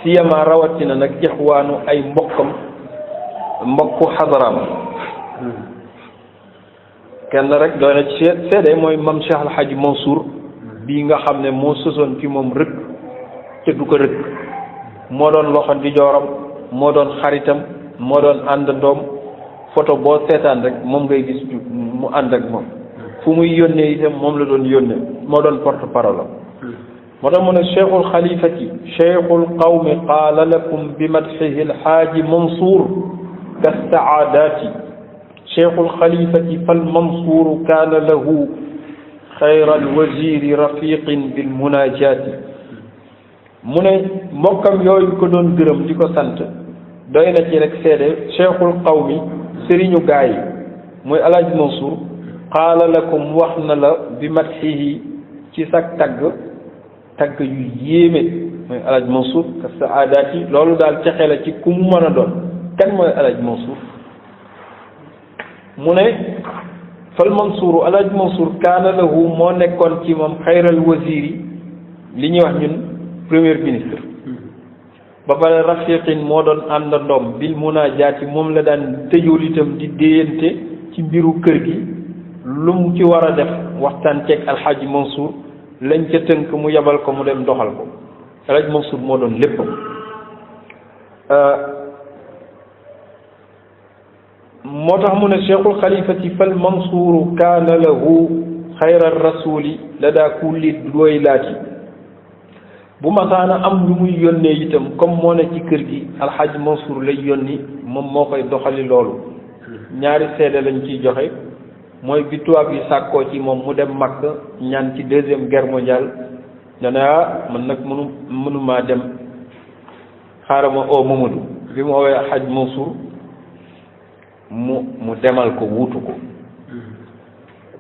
siyama rawatina nag ixwaanu ay mbokku xadaraam kenn rek doy na ci seede mooy mam Cheikh Al Hadji Mansour bii nga xam ne moo sosoon ci moom rëkk te du ko rëkk moo doon loxo di jooram moo doon xaritam moo doon àndandoom photo boo seetaan rek moom ngay gis mu ànd ak moom fu muy yónnee itam moom la doon yónnee moo doon porte parole moo tax mu ne cheikhul xalifati cheikhul qawmi qaala lakum bi madxihi alxaaji Mansour kastaadaati cheikhul xalifati fal Mansour kaana lahu xayra alwaziri rafiqin bil munajaati mu ne mbokkam yooyu ko doon gërëm di ko sant doy na ci rek seede cheikhul qawmi sëriñu gaa yi mooy alaaji Mansour qaala lakum wax na la bi madxihi ci sag tagg yu yéeme mooy alaaji Mansour kastaadaati loolu daal texe la ci ku mu mën a doon kan mooy alaaji Mansour mu ne fal Mansour alaaji Mansour kaana lahu moo nekkoon ci moom xayral waziri li ñuy wax ñun premier ministre ba pare rafiqin moo doon àndandoom bil munaajaati moom la daan tëjool itam di déyante ci mbiru kër gi lu mu ci war a def waxtaan ceeg alxaaji Mansour lañ ca tënk mu yebal ko mu dem doxal ko alxaaji Mansour moo doon léppam moo tax mu ne cheikhul xalifati fal Mansour kaana lahu xayra rasuli lada kulli duwaylaati bu masaana am lu muy yónnee itam comme moo ne ci kër gi alxaaji Mansour lay yónni moom moo koy doxali loolu ñaari seede lañ ciy joxe mooy bi tubaab yi sàkkoo ci moom mu dem Makka ñaan ci deuxième guerre mondiale dana man nag mënumaa dem xaaral ma oo Mamadou bi mu woowee Haj Mansour mu demal ko wuutu ko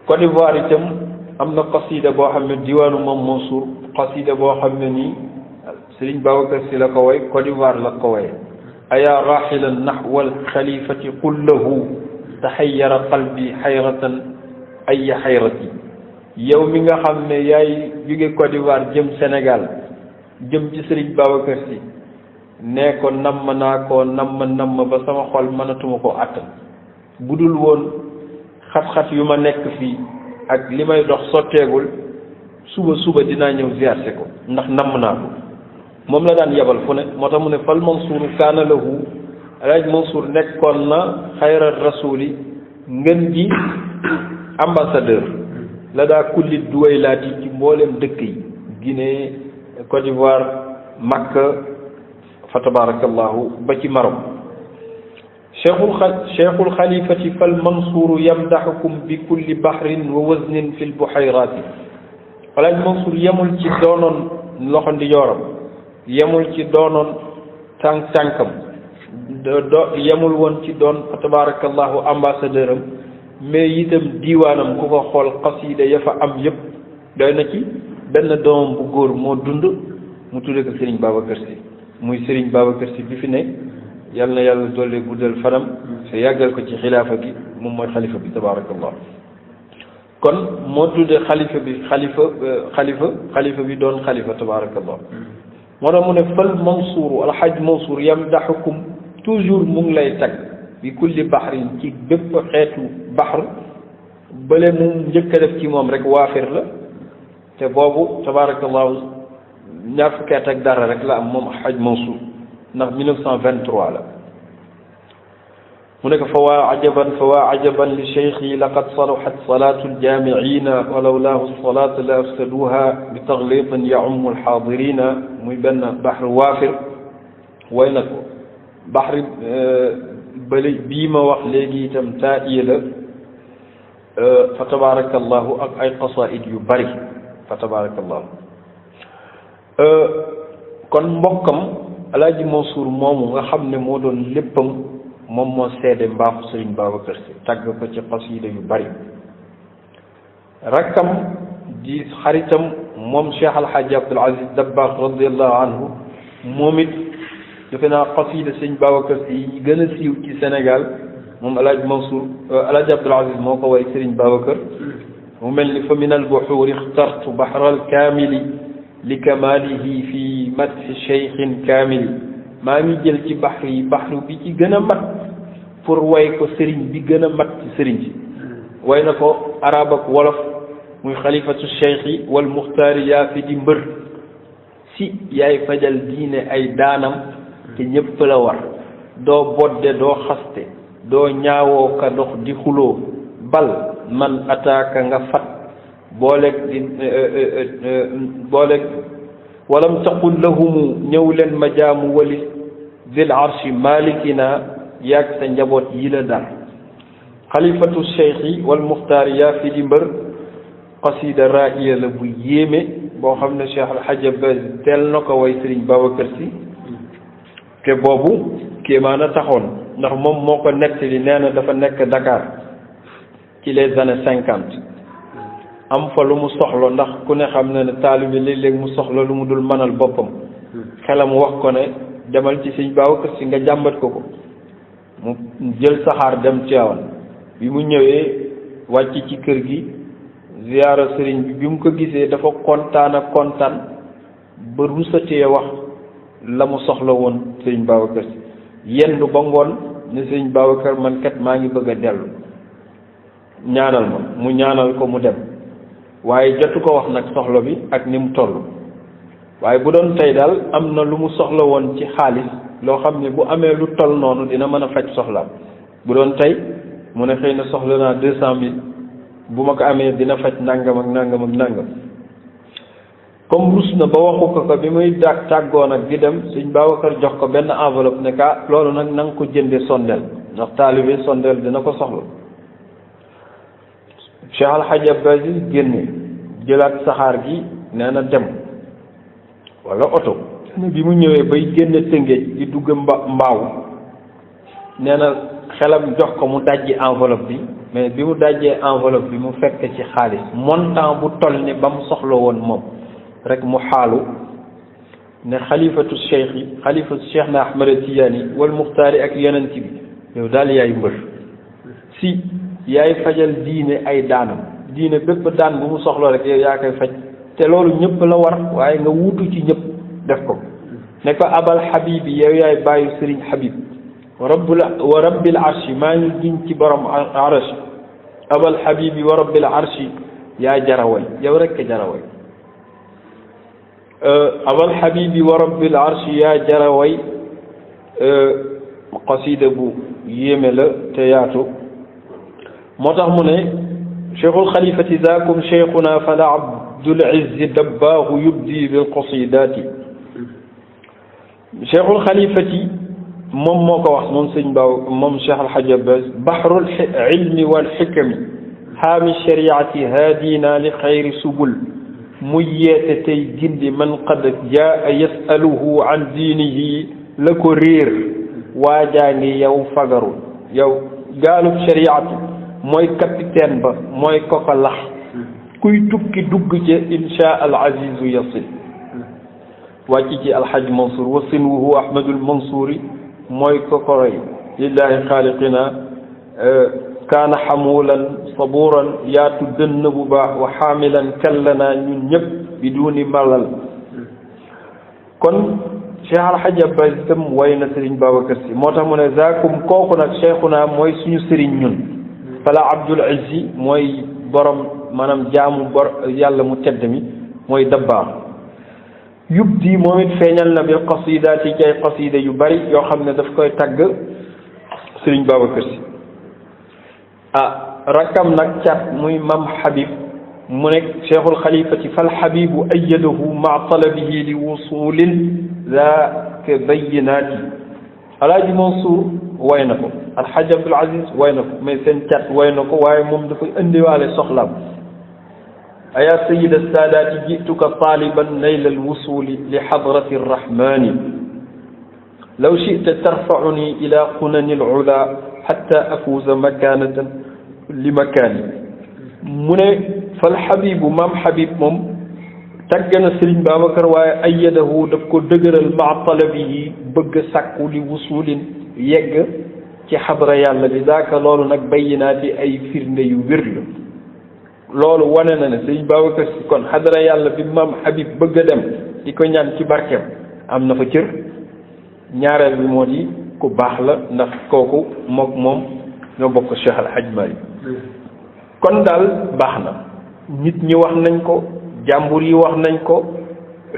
Côte d'Ivoire itam am na xasida boo xam ne diwaanu moom Mansour xasida boo xam ne nii Serigne Babacar Sy la ko way Côte d'Ivoire la ko way ayaa raxilan naxwal xalifati qul lahu taxayyara qalbi xayratan ay xayrati yow mi nga xam ne yaay jóge Côte d'Ivoire jëm Sénégal jëm ci Serigne Babacar Sy nee ko namm naa ko namm ba sama xol mënatuma ko àttan bu dul woon xat-xat yu ma nekk fii ak li may dox sotteegul suba dinaa ñëw ziyaarse ko ndax namm naa ko moom la daan yebal fu ne moo tax mu ne fal Mansour kaana lahu Alaaji Mansour nekkoon na xayra rasuli ngën ji ambassadeur la daa kulli duwaylaati ci mboolem dëkk yi Guinée Côte d'Ivoire Makka fa tabarakallahu ba ci Maroc cheikhul xalifati fal Mansour yamdaxukum bi kulli bahrin wa waznin fi lbuxayraati Alaaji Mansour yemul ci doonoon loxo ndijooram yemul ci doonoon tànkam yemul woon ci doon fa tabarakallahu ambassadeur am mais itam diiwaanam ku ko xool xasida ya fa am yëpp doy na ci benn doomam bu góor moo dund mu tudde ko Serigne Babacar Sy muy Serigne Babacar Sy bi fi ne yal na yàlla doole guddal fanam te yàggal ko ci xilaafa gi moom mooy xalifa bi tabarakallah kon moo tudde xalifa bi doon xalifa tabarakallah moo tax mu ne fal Mansour alxaj Mansour yamdaxukum toujours mu ngi lay tag bi kulli baxrin ci bépp xeetu baxr bële mu njëkk a def ci moom rek waafir la te boobu tabarakallahu ñaar fukki at ak dara rek la am moom xaj Mansour ndax 1923 la mu nekk fa waa ajaban li cheikhi laqad salahat salatu aljamiina walawlaahu salatu la afsaduha bi taglitin yaummu alxaadirina muy benn baxr waafir way na ko baxri bële bii ma wax léegi itam taa'iya la fa tabarakallahu ak ay qasaid yu bari fa tabarakallahu kon mbokkam Alaaji Mansour moomu nga xam ne moo doon léppam moom moo seede mbaaxu Serigne Babacar Sy tàgg ko ci xasida yu bari rakkam di xaritam moom Cheikh Alhaji Abdoul Aziz Dabakh radiallahu anhu moom it defe naa xasida Serigne Babacar Sy yi gën a siiw ci Sénégal moom Alaaji Mansour Alhaji Abdoul Aziz moo ko way Serigne Babacar mu mel ni fa min albuxuuri ixtartu baxral kaamili li kamalihi fi madhi cheikhin kaamili maa ngi jël ci baxru bi ci gën a mat pour way ko sëriñ bi gën a mat ci sëriñ si way na ko arab ak wolof muy xalifatu cheikhi wal muxtaari yaa fi di mbër si yaay fajal diine ay daanam te ñépp la war doo bodde doo xaste doo ñaawoo ka dox di xuloo bal man ataaka nga fat booleeg walam taqul lahumu ñëw leen ma jaamu wali zil arshi malikina yaag sa njaboot yi la dar xalifatu cheikhi wal muxtaar yaa fi di mbër qasida ra'iya la bu yéeme boo xam ne Cheikh Alhaji Ba teel na ko way Serigne Babacar Sy te boobu kéemaan a taxoon ndax moom moo ko nettali nee na dafa nekk Dakar ci les années 50 am fa lu mu soxla ndax ku ne xam ne ne taalibe léeg-léeg mu soxla lu mu dul mënal boppam xelam wax ko ne demal ci Serigne Babacar Sy nga jàmbat ko mu jël saxaar dem Tiwaawan bi mu ñëwee wàcc ci kër gi ziyaara sëriñ bi mu ko gisee dafa kontaan ak kontaan ba rusatee wax la mu soxla woon Serigne Babacar Sy yendu ba ngoon ne Serigne Babacar man kat maa ngi bëgg a dellu ñaanal ma mu ñaanal ko mu dem waaye jotu ko wax nag soxla bi ak ni mu toll waaye bu doon tey daal am na lu mu soxla woon ci xaalis loo xam ne bu amee lu toll noonu dina mën a faj soxlaam bu doon tey mu ne xëy na soxla naa 200,000 bu ma ko amee dina faj nangam ak nangam ak nangam comme rus na ba waxu ko bi muy tàggoo nag di dem Sëñ Babacar jox ko benn enveloppe ne ka loolu nag na nga ko jënde sondeel ndax taalibe sondeel dina ko soxla. Cheikh Al Hadj Abdou Aziz génne jëlaat saxaar gi nee na dem wala oto bi mu ñëwee bay génne Tëngéej di dugg mbaaw nee na xelam jox ko mu dajji enveloppe bi mais bi mu dajjee enveloppe bi mu fekk ci xaalis montant bu toll ni ba mu soxla woon moom rek mu xaalu ne xalifatu cheikh na Ahmad Tijaani wal Muxtaari ak yonent bi yow daal yaay mbër si yaay fajal diine ay daanam diine bépp daan bu mu soxla rek yow yaa koy faj te loolu ñëpp la war waaye nga wuutu ci ñëpp def ko ne ko abal habibi yow yaay bàyyi sëriñ habib wa rabbil arshi maa ngi giñ ci borom arsh abal habibi wa rabbil arshi yaa jaraway yow rek jaraway abal habibi wa rabbil arshi yaa jaraway qasida bu yéeme la te yaatu moo tax mu ne cheikhul xalifati zaakum cheikhuna fala abdul izzi dabbaahu yubdi bil qasidati cheikhul xalifati moom moo ko wax moom sëñ Ba moom Cheikh Al Hadj Abbas bahrul ilmi wal xikami haami shariati haadina li xayri subul muy yeete tey gindi man qad jaa yasaluhu an diinihi la ko réer waajaa ngi yow fagaru yow gaalub shariati mooy capitaine ba mooy koko lax kuy tukki dugg ci insha al azizu yasil wàcc ci alhaj Mansour wa sinwuhu ahmadul Mansouri mooy kokoroy lillahi xaaliqina kaana xamulan saburan yaatu dënn bu baax wa xaamilan kallana ñun ñëpp bi duni malal kon Cheikh Alhaj Abbas itam way na Sëriñ Babacar Si moo tax mu ne zaakum kooku nag cheikhuna mooy suñu sëriñ ñun fala abdul izzi mooy borom maanaam jaamu yàlla mu tedd mi mooy dabbaax yubdi moom it feeñal na bil qasidaat yi ci ay qasida yu bari yoo xam ne daf koy tagg Sëriñ Babacar Si rakkam nag cat muy mam Habib mu nekk cheikhul xalifati fal habibu ayyadahu ma talabihi li wusulin zaaka bayinaati alaaji Mansour way na ko alxaj Abdul Aziz way na ko mais seen cat way na ko waaye moom dafay indiwaale soxlaam ayaa sayida saadaati jituka taaliban nayla alwusuli li xadrati arrahmani law chita tarfauni ila qunani alula xatta afuuza makanatan li makaani mu ne fal xabibu maam Habib moom tagg na Sëriñ Babacar waaye ayyadahu daf ko dëgëral maa talabihi bëgg sàkku li wusulin yegg ci xadra yàlla bi daaka loolu nag bayyinaati ay firnde yu wér la loolu wane na ne Sëriñ Babacar Si kon xadra yàlla bi maam Habib bëgg a dem di ko ñaan ci barkeem am na fa cër ñaareel bi moo di ku baax la ndax kooku mook moom ñoo bokk Cheikh Al Hadj Malick kon daal baax na nit ñi wax nañ ko jàmbur yi wax nañ ko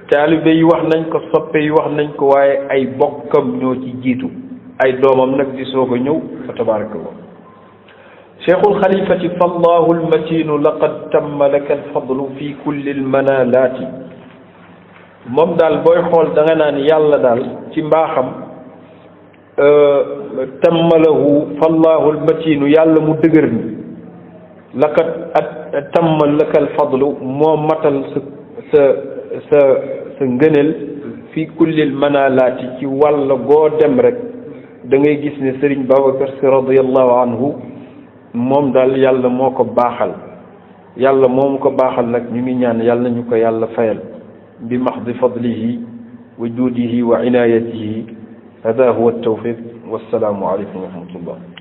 taalibe yi wax nañ ko soppe yi wax nañ ko waaye ay bokkam ñoo ci jiitu ay doomam nag di soog a ñëw fa tabarakallah cheikhul xalifati fallahu almatinu laqad tamma laka alfadlu fi kulli almanalaati moom daal booy xool da nga naan yàlla daal ci mbaaxam tammalahu fallahu almatinu yàlla mu dëgër ni laqad tamma laka alfadlu moo matal sa ngëneel fi kullil manalaati ci wàll goo dem rek da ngay gis ne Sëriñ Babacar Si radiyallahu anhu moom daal yàlla moo ko baaxal yàlla moomu ko baaxal nag ñu ngi ñaan yàlla nañu ko yàlla fayal bi maxdi fadlihi wa juudihi wa inayatihi hada huwa tawfiq wassalaamu aleykum wa rahmatullah